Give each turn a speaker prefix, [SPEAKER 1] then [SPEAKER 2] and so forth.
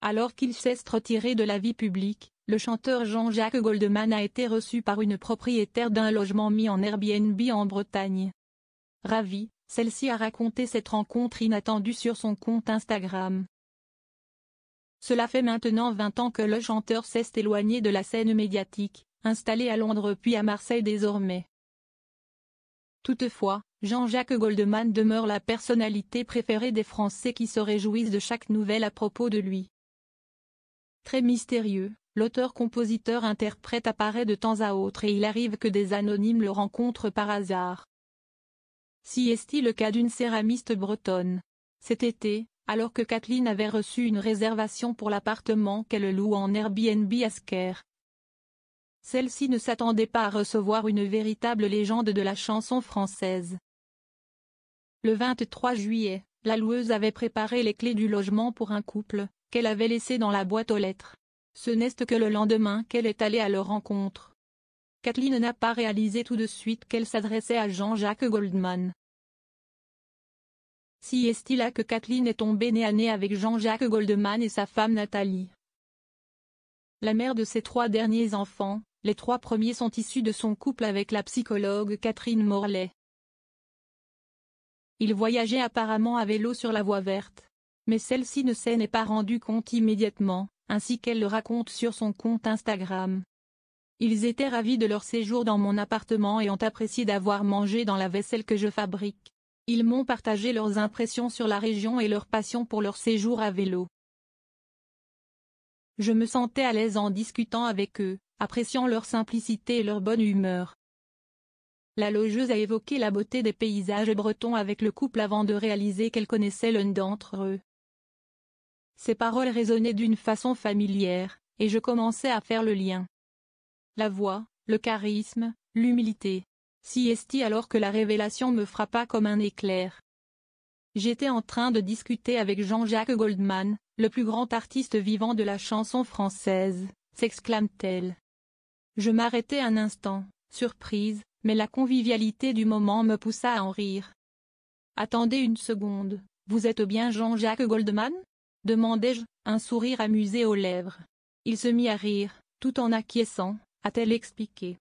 [SPEAKER 1] Alors qu'il s'est retiré de la vie publique, le chanteur Jean-Jacques Goldman a été reçu par une propriétaire d'un logement mis en Airbnb en Bretagne. Ravie, celle-ci a raconté cette rencontre inattendue sur son compte Instagram. Cela fait maintenant 20 ans que le chanteur s'est éloigné de la scène médiatique, installé à Londres puis à Marseille désormais. Toutefois, Jean-Jacques Goldman demeure la personnalité préférée des Français qui se réjouissent de chaque nouvelle à propos de lui. Très mystérieux, l'auteur-compositeur-interprète apparaît de temps à autre et il arrive que des anonymes le rencontrent par hasard. Si est-il le cas d'une céramiste bretonne. Cet été, alors que Kathleen avait reçu une réservation pour l'appartement qu'elle loue en Airbnb à Sker. Celle-ci ne s'attendait pas à recevoir une véritable légende de la chanson française. Le 23 juillet, la loueuse avait préparé les clés du logement pour un couple, qu'elle avait laissé dans la boîte aux lettres. Ce n'est que le lendemain qu'elle est allée à leur rencontre. Kathleen n'a pas réalisé tout de suite qu'elle s'adressait à Jean-Jacques Goldman. Si est-il là que Kathleen est tombée nez à nez avec Jean-Jacques Goldman et sa femme Nathalie. La mère de ses 3 derniers enfants, les 3 premiers sont issus de son couple avec la psychologue Catherine Morlaix. Il voyageait apparemment à vélo sur la voie verte. Mais celle-ci ne s'en est pas rendue compte immédiatement, ainsi qu'elle le raconte sur son compte Instagram. Ils étaient ravis de leur séjour dans mon appartement et ont apprécié d'avoir mangé dans la vaisselle que je fabrique. Ils m'ont partagé leurs impressions sur la région et leur passion pour leur séjour à vélo. Je me sentais à l'aise en discutant avec eux, appréciant leur simplicité et leur bonne humeur. La logeuse a évoqué la beauté des paysages bretons avec le couple avant de réaliser qu'elle connaissait l'un d'entre eux. Ces paroles résonnaient d'une façon familière, et je commençais à faire le lien. La voix, le charisme, l'humilité. Si est-il alors que la révélation me frappa comme un éclair. J'étais en train de discuter avec Jean-Jacques Goldman, le plus grand artiste vivant de la chanson française, s'exclame-t-elle. Je m'arrêtai un instant, surprise, mais la convivialité du moment me poussa à en rire. Attendez une seconde, vous êtes bien Jean-Jacques Goldman ? Demandai-je, un sourire amusé aux lèvres. Il se mit à rire, tout en acquiesçant, a-t-elle expliqué.